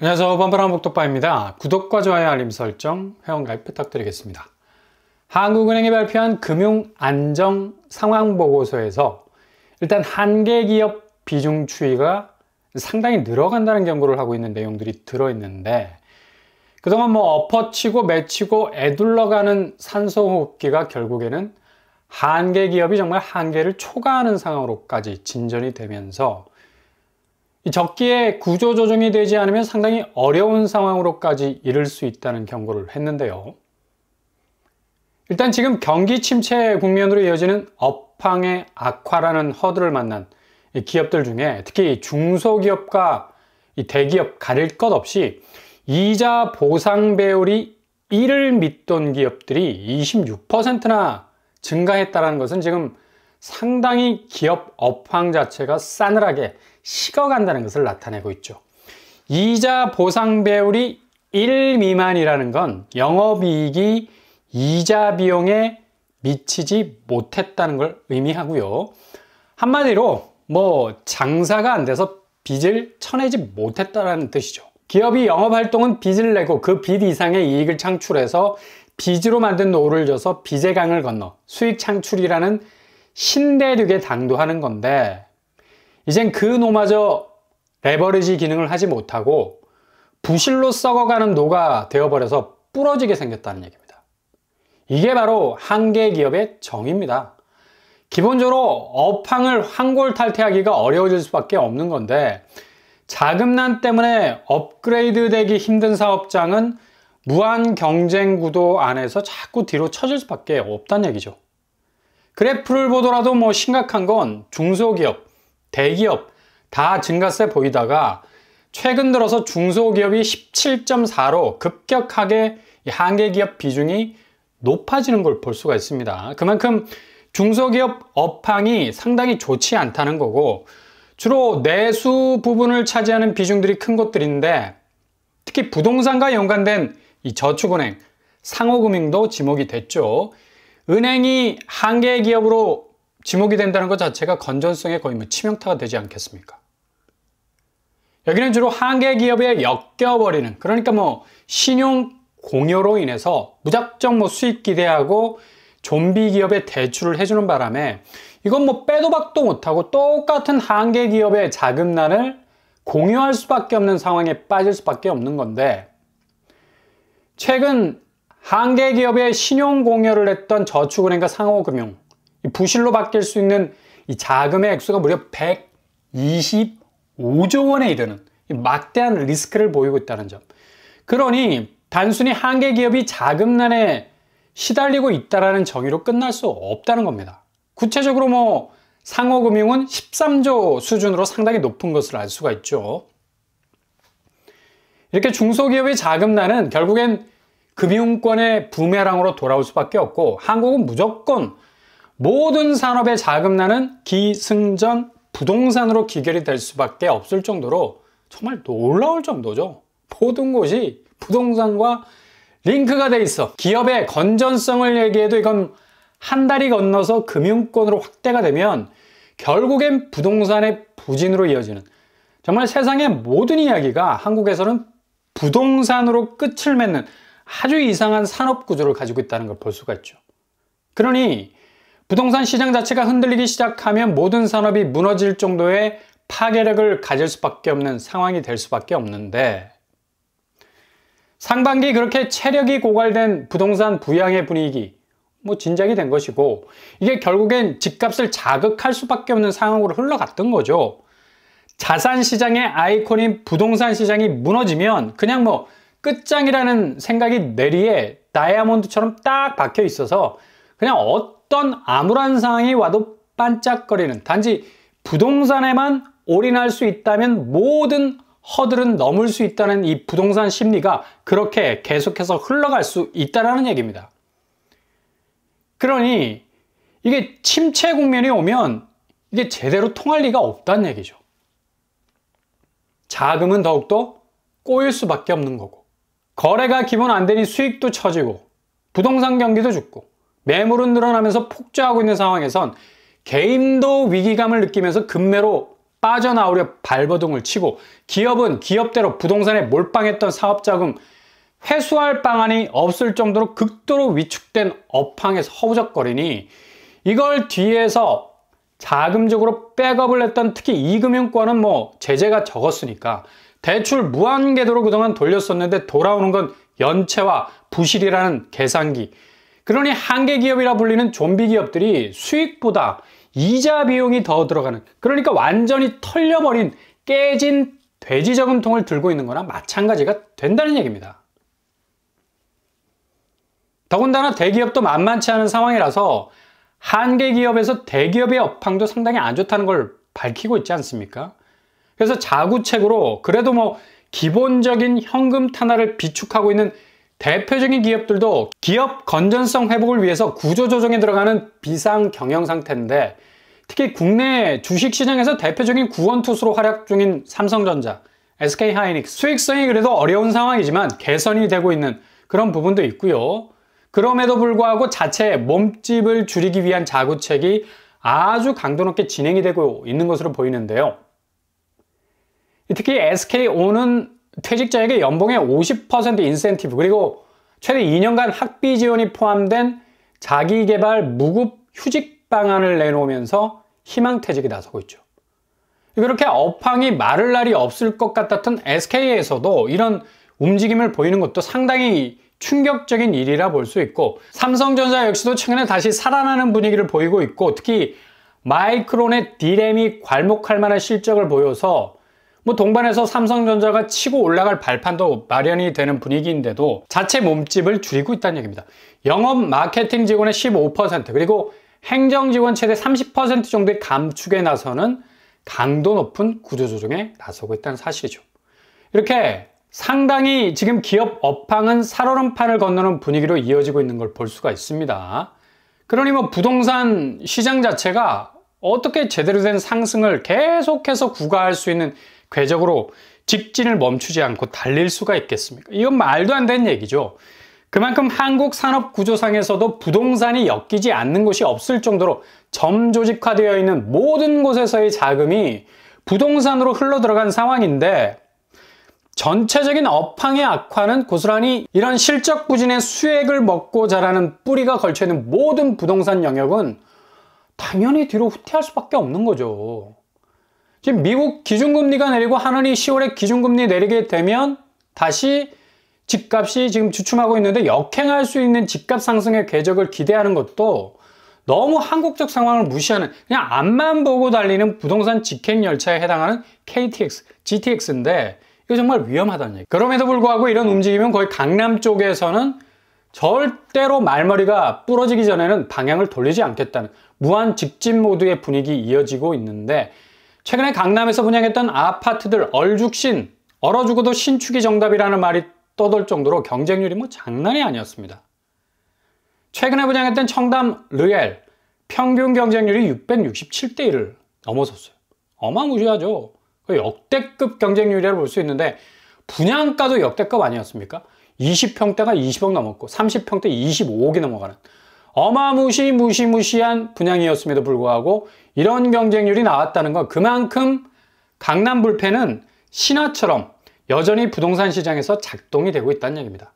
안녕하세요. 뻔뻔한 복덕바입니다. 구독과 좋아요, 알림 설정, 회원가입 부탁드리겠습니다. 한국은행이 발표한 금융안정 상황보고서에서 일단 한계 기업 비중 추이가 상당히 늘어간다는 경고를 하고 있는 내용들이 들어있는데, 그동안 엎어치고 매치고 애둘러가는 산소호흡기가 결국에는 한계 기업이 정말 한계를 초과하는 상황으로까지 진전이 되면서 이 적기에 구조조정이 되지 않으면 상당히 어려운 상황으로까지 이를 수 있다는 경고를 했는데요. 일단 지금 경기 침체 국면으로 이어지는 업황의 악화라는 허들을 만난 이 기업들 중에 특히 중소기업과 이 대기업 가릴 것 없이 이자 보상 배율이 1을 밑돈 기업들이 26%나 증가했다는 것은 지금 상당히 기업 업황 자체가 싸늘하게 식어간다는 것을 나타내고 있죠. 이자 보상 배율이 1 미만이라는 건 영업이익이 이자 비용에 미치지 못했다는 걸 의미하고요. 한마디로 장사가 안 돼서 빚을 쳐내지 못했다는 뜻이죠. 기업이 영업활동은 빚을 내고 그 빚 이상의 이익을 창출해서 빚으로 만든 노를 져서 빚의 강을 건너 수익 창출이라는 신대륙에 당도하는 건데, 이젠 그 노마저 레버리지 기능을 하지 못하고 부실로 썩어가는 노가 되어버려서 부러지게 생겼다는 얘기입니다. 이게 바로 한계 기업의 정의입니다. 기본적으로 업황을 환골탈퇴하기가 어려워질 수밖에 없는 건데, 자금난 때문에 업그레이드 되기 힘든 사업장은 무한 경쟁 구도 안에서 자꾸 뒤로 처질 수밖에 없다는 얘기죠. 그래프를 보더라도 심각한 건 중소기업, 대기업 다 증가세 보이다가 최근 들어서 중소기업이 17.4로 급격하게 한계기업 비중이 높아지는 걸 볼 수가 있습니다. 그만큼 중소기업 업황이 상당히 좋지 않다는 거고, 주로 내수 부분을 차지하는 비중들이 큰 곳들인데, 특히 부동산과 연관된 이 저축은행, 상호금융도 지목이 됐죠. 은행이 한계 기업으로 지목이 된다는 것 자체가 건전성에 거의 치명타가 되지 않겠습니까? 여기는 주로 한계 기업에 엮여버리는, 그러니까 신용 공여로 인해서 무작정 수익 기대하고 좀비 기업에 대출을 해주는 바람에 이건 빼도 박도 못하고 똑같은 한계 기업의 자금난을 공유할 수밖에 없는 상황에 빠질 수밖에 없는 건데, 최근 한계 기업의 신용 공여를 했던 저축은행과 상호금융, 부실로 바뀔 수 있는 이 자금의 액수가 무려 125조 원에 이르는 막대한 리스크를 보이고 있다는 점. 그러니 단순히 한계 기업이 자금난에 시달리고 있다는 정의로 끝날 수 없다는 겁니다. 구체적으로 상호금융은 13조 수준으로 상당히 높은 것을 알 수가 있죠. 이렇게 중소기업의 자금난은 결국엔 금융권의 부메랑으로 돌아올 수밖에 없고, 한국은 무조건 모든 산업의 자금난은 기승전 부동산으로 기결이 될 수밖에 없을 정도로 정말 놀라울 정도죠. 모든 곳이 부동산과 링크가 돼 있어. 기업의 건전성을 얘기해도 이건 한 달이 건너서 금융권으로 확대가 되면 결국엔 부동산의 부진으로 이어지는, 정말 세상의 모든 이야기가 한국에서는 부동산으로 끝을 맺는 아주 이상한 산업 구조를 가지고 있다는 걸 볼 수가 있죠. 그러니 부동산 시장 자체가 흔들리기 시작하면 모든 산업이 무너질 정도의 파괴력을 가질 수밖에 없는 상황이 될 수밖에 없는데, 상반기 그렇게 체력이 고갈된 부동산 부양의 분위기 진작이 된 것이고, 이게 결국엔 집값을 자극할 수밖에 없는 상황으로 흘러갔던 거죠. 자산 시장의 아이콘인 부동산 시장이 무너지면 그냥 끝장이라는 생각이 뇌리에 다이아몬드처럼 딱 박혀 있어서 그냥 어떤 암울한 상황이 와도 반짝거리는, 단지 부동산에만 올인할 수 있다면 모든 허들은 넘을 수 있다는 이 부동산 심리가 그렇게 계속해서 흘러갈 수 있다는 얘기입니다. 그러니 이게 침체 국면이 오면 이게 제대로 통할 리가 없다는 얘기죠. 자금은 더욱더 꼬일 수밖에 없는 거고, 거래가 기본 안 되니 수익도 처지고, 부동산 경기도 죽고, 매물은 늘어나면서 폭주하고 있는 상황에선 개인도 위기감을 느끼면서 급매로 빠져나오려 발버둥을 치고 기업은 기업대로 부동산에 몰빵했던 사업자금 회수할 방안이 없을 정도로 극도로 위축된 업황에서 허우적거리니 이걸 뒤에서 자금적으로 백업을 했던 특히 이금융권은 뭐 제재가 적었으니까 대출 무한궤도로 그동안 돌렸었는데 돌아오는 건 연체와 부실이라는 계산기. 그러니 한계 기업이라 불리는 좀비 기업들이 수익보다 이자 비용이 더 들어가는, 그러니까 완전히 털려버린 깨진 돼지 저금통을 들고 있는 거나 마찬가지가 된다는 얘기입니다. 더군다나 대기업도 만만치 않은 상황이라서 한계 기업에서 대기업의 업황도 상당히 안 좋다는 걸 밝히고 있지 않습니까? 그래서 자구책으로 그래도 뭐 기본적인 현금 탄화를 비축하고 있는 대표적인 기업들도 기업 건전성 회복을 위해서 구조조정에 들어가는 비상 경영 상태인데, 특히 국내 주식시장에서 대표적인 구원투수로 활약 중인 삼성전자, SK하이닉스 수익성이 그래도 어려운 상황이지만 개선이 되고 있는 그런 부분도 있고요. 그럼에도 불구하고 자체 몸집을 줄이기 위한 자구책이 아주 강도 높게 진행이 되고 있는 것으로 보이는데요. 특히 SK온은 퇴직자에게 연봉의 50% 인센티브 그리고 최대 2년간 학비 지원이 포함된 자기개발 무급 휴직 방안을 내놓으면서 희망퇴직에 나서고 있죠. 그렇게 업황이 마를 날이 없을 것 같았던 SK에서도 이런 움직임을 보이는 것도 상당히 충격적인 일이라 볼 수 있고, 삼성전자 역시도 최근에 다시 살아나는 분위기를 보이고 있고, 특히 마이크론의 D램이 괄목할 만한 실적을 보여서 뭐 동반해서 삼성전자가 치고 올라갈 발판도 마련이 되는 분위기인데도 자체 몸집을 줄이고 있다는 얘기입니다. 영업 마케팅 직원의 15% 그리고 행정 직원 최대 30% 정도의 감축에 나서는 강도 높은 구조조정에 나서고 있다는 사실이죠. 이렇게 상당히 지금 기업 업황은 살얼음판을 건너는 분위기로 이어지고 있는 걸 볼 수가 있습니다. 그러니 뭐 부동산 시장 자체가 어떻게 제대로 된 상승을 계속해서 구가할 수 있는 궤적으로 직진을 멈추지 않고 달릴 수가 있겠습니까? 이건 말도 안 되는 얘기죠. 그만큼 한국 산업 구조상에서도 부동산이 엮이지 않는 곳이 없을 정도로 점조직화되어 있는 모든 곳에서의 자금이 부동산으로 흘러들어간 상황인데, 전체적인 업황의 악화는 고스란히 이런 실적 부진의 수액을 먹고 자라는 뿌리가 걸쳐있는 모든 부동산 영역은 당연히 뒤로 후퇴할 수밖에 없는 거죠. 지금 미국 기준금리가 내리고 하느니 10월에 기준금리 내리게 되면 다시 집값이 지금 주춤하고 있는데 역행할 수 있는 집값 상승의 궤적을 기대하는 것도 너무 한국적 상황을 무시하는, 그냥 앞만 보고 달리는 부동산 직행 열차에 해당하는 KTX, GTX인데 이거 정말 위험하다는 얘기. 그럼에도 불구하고 이런 움직임은 거의 강남 쪽에서는 절대로 말머리가 부러지기 전에는 방향을 돌리지 않겠다는 무한 직진 모드의 분위기 이어지고 있는데, 최근에 강남에서 분양했던 아파트들 얼죽신, 얼어 죽어도 신축이 정답이라는 말이 떠돌 정도로 경쟁률이 뭐 장난이 아니었습니다. 최근에 분양했던 청담 르엘 평균 경쟁률이 667대 1을 넘어섰어요. 어마무시하죠. 역대급 경쟁률이라고 볼 수 있는데, 분양가도 역대급 아니었습니까? 20평대가 20억 넘었고 30평대 25억이 넘어가는 무시무시한 분양이었음에도 불구하고 이런 경쟁률이 나왔다는 건 그만큼 강남 불패는 신화처럼 여전히 부동산 시장에서 작동이 되고 있다는 얘기입니다.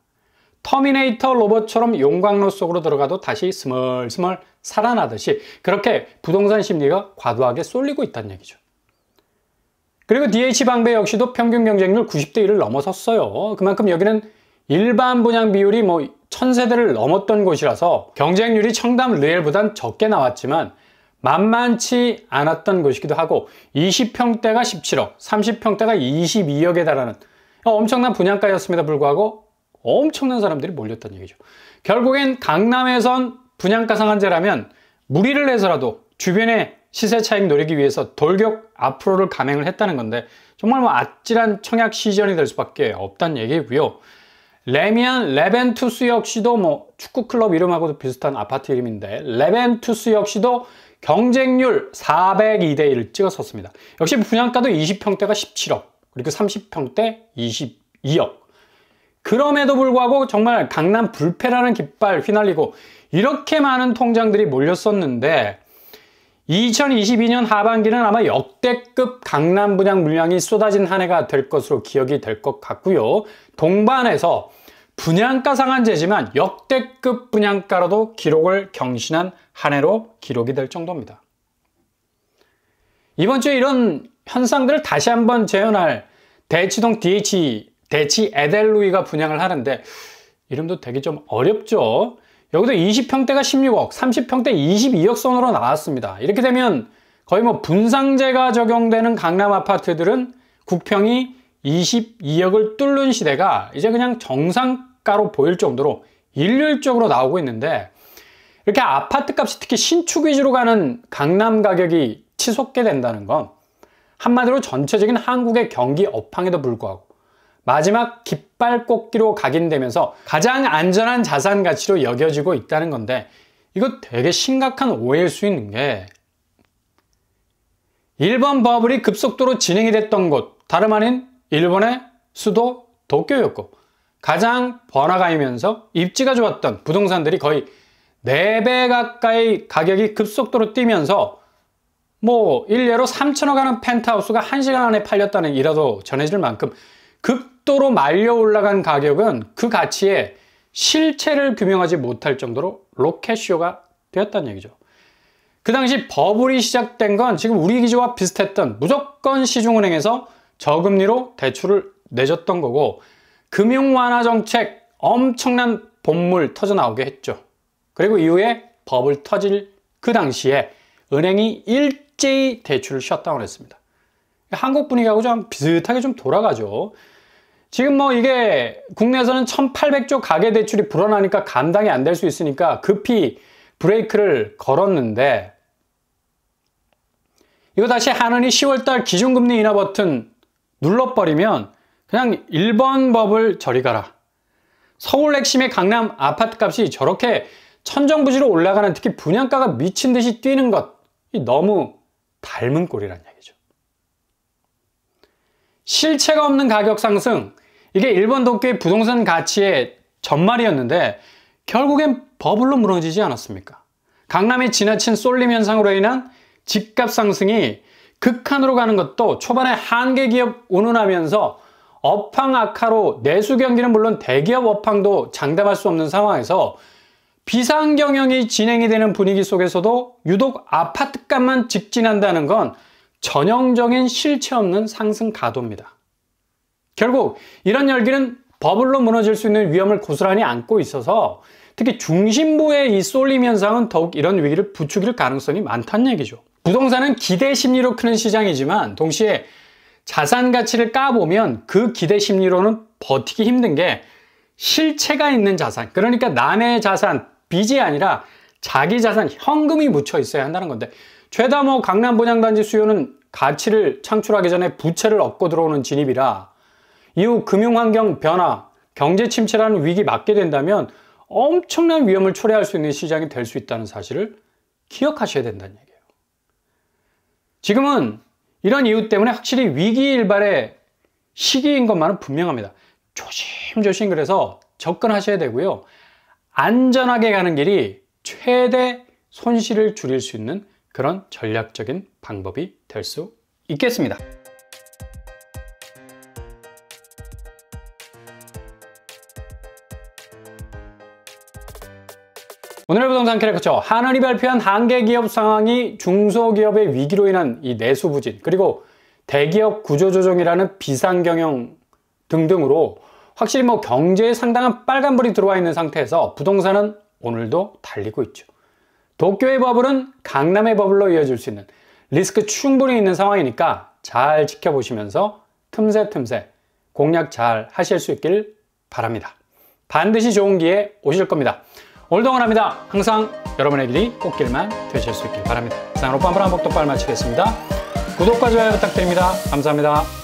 터미네이터 로봇처럼 용광로 속으로 들어가도 다시 스멀스멀 살아나듯이 그렇게 부동산 심리가 과도하게 쏠리고 있다는 얘기죠. 그리고 DH방배 역시도 평균 경쟁률 90대 1을 넘어섰어요. 그만큼 여기는 일반 분양 비율이 뭐 1000세대를 넘었던 곳이라서 경쟁률이 청담 르엘보단 적게 나왔지만 만만치 않았던 곳이기도 하고, 20평대가 17억, 30평대가 22억에 달하는 엄청난 분양가였음에도 불구하고 엄청난 사람들이 몰렸다는 얘기죠. 결국엔 강남에선 분양가 상한제라면 무리를 해서라도 주변의 시세 차익 노리기 위해서 돌격 앞으로를 감행을 했다는 건데, 정말 뭐 아찔한 청약 시전이 될 수밖에 없다는 얘기고요. 레미안 레벤투스 역시도 뭐 축구클럽 이름하고도 비슷한 아파트 이름인데, 레벤투스 역시도 경쟁률 402대 1을 찍었었습니다. 역시 분양가도 20평대가 17억, 그리고 30평대 22억. 그럼에도 불구하고 정말 강남 불패라는 깃발 휘날리고 이렇게 많은 통장들이 몰렸었는데, 2022년 하반기는 아마 역대급 강남 분양 물량이 쏟아진 한 해가 될 것으로 기억이 될 것 같고요. 동반해서 분양가 상한제지만 역대급 분양가로도 기록을 경신한 한 해로 기록이 될 정도입니다. 이번 주에 이런 현상들을 다시 한번 재현할 대치동 대치 에델루이가 분양을 하는데, 이름도 되게 좀 어렵죠. 여기도 20평대가 16억, 30평대 22억 선으로 나왔습니다. 이렇게 되면 거의 뭐 분상제가 적용되는 강남 아파트들은 국평이 22억을 뚫는 시대가 이제 그냥 정상가로 보일 정도로 일률적으로 나오고 있는데, 이렇게 아파트 값이 특히 신축 위주로 가는 강남 가격이 치솟게 된다는 건 한마디로 전체적인 한국의 경기 업황에도 불구하고 마지막 깃발꽂기로 각인되면서 가장 안전한 자산 가치로 여겨지고 있다는 건데, 이거 되게 심각한 오해일 수 있는 게, 일본 버블이 급속도로 진행이 됐던 곳, 다름 아닌 일본의 수도 도쿄였고, 가장 번화가이면서 입지가 좋았던 부동산들이 거의 4배 가까이 가격이 급속도로 뛰면서 뭐 일례로 3천억 하는 펜트하우스가 1시간 안에 팔렸다는 일화도 전해질 만큼 극도로 말려 올라간 가격은 그 가치의 실체를 규명하지 못할 정도로 로켓쇼가 되었다는 얘기죠. 그 당시 버블이 시작된 건 지금 우리 기조와 비슷했던 무조건 시중은행에서 저금리로 대출을 내줬던 거고, 금융 완화 정책 엄청난 본물 터져 나오게 했죠. 그리고 이후에 버블 터질 그 당시에 은행이 일제히 대출을 셧다운했습니다. 한국 분위기하고 좀 비슷하게 좀 돌아가죠. 지금 뭐 이게 국내에서는 1800조 가계대출이 불어나니까 감당이 안 될 수 있으니까 급히 브레이크를 걸었는데, 이거 다시 하느니 10월달 기준금리 인하 버튼 눌러버리면 그냥 1번 버블 저리 가라. 서울 핵심의 강남 아파트 값이 저렇게 천정부지로 올라가는, 특히 분양가가 미친 듯이 뛰는 것, 너무 닮은 꼴이란 얘기죠. 실체가 없는 가격 상승, 이게 일본 도쿄의 부동산 가치의 전말이었는데 결국엔 버블로 무너지지 않았습니까? 강남에 지나친 쏠림 현상으로 인한 집값 상승이 극한으로 가는 것도 초반에 한계 기업 운운하면서 업황 악화로 내수 경기는 물론 대기업 업황도 장담할 수 없는 상황에서 비상경영이 진행이 되는 분위기 속에서도 유독 아파트값만 직진한다는 건 전형적인 실체 없는 상승 가도입니다. 결국 이런 열기는 버블로 무너질 수 있는 위험을 고스란히 안고 있어서 특히 중심부의 이 쏠림 현상은 더욱 이런 위기를 부추길 가능성이 많다는 얘기죠. 부동산은 기대 심리로 크는 시장이지만 동시에 자산 가치를 까보면 그 기대 심리로는 버티기 힘든 게 실체가 있는 자산, 그러니까 남의 자산, 빚이 아니라 자기 자산, 현금이 묻혀 있어야 한다는 건데, 죄다 뭐 강남 분양단지 수요는 가치를 창출하기 전에 부채를 얻고 들어오는 진입이라 이후 금융환경 변화, 경제 침체라는 위기 맞게 된다면 엄청난 위험을 초래할 수 있는 시장이 될 수 있다는 사실을 기억하셔야 된다는 얘기예요. 지금은 이런 이유 때문에 확실히 위기일발의 시기인 것만은 분명합니다. 조심조심 그래서 접근하셔야 되고요. 안전하게 가는 길이 최대 손실을 줄일 수 있는 그런 전략적인 방법이 될 수 있겠습니다. 오늘의 부동산 캐릭터, 하늘이 발표한 한계 기업 상황이 중소기업의 위기로 인한 이 내수 부진, 그리고 대기업 구조조정이라는 비상경영 등등으로 확실히 뭐 경제에 상당한 빨간불이 들어와 있는 상태에서 부동산은 오늘도 달리고 있죠. 도쿄의 버블은 강남의 버블로 이어질 수 있는 리스크 충분히 있는 상황이니까 잘 지켜보시면서 틈새 공략 잘 하실 수 있길 바랍니다. 반드시 좋은 기회 오실 겁니다. 오늘도 응원합니다. 항상 여러분의 길이 꽃길만 되실 수 있길 바랍니다. 이상으로 빰빰한 복덕발 마치겠습니다. 구독과 좋아요 부탁드립니다. 감사합니다.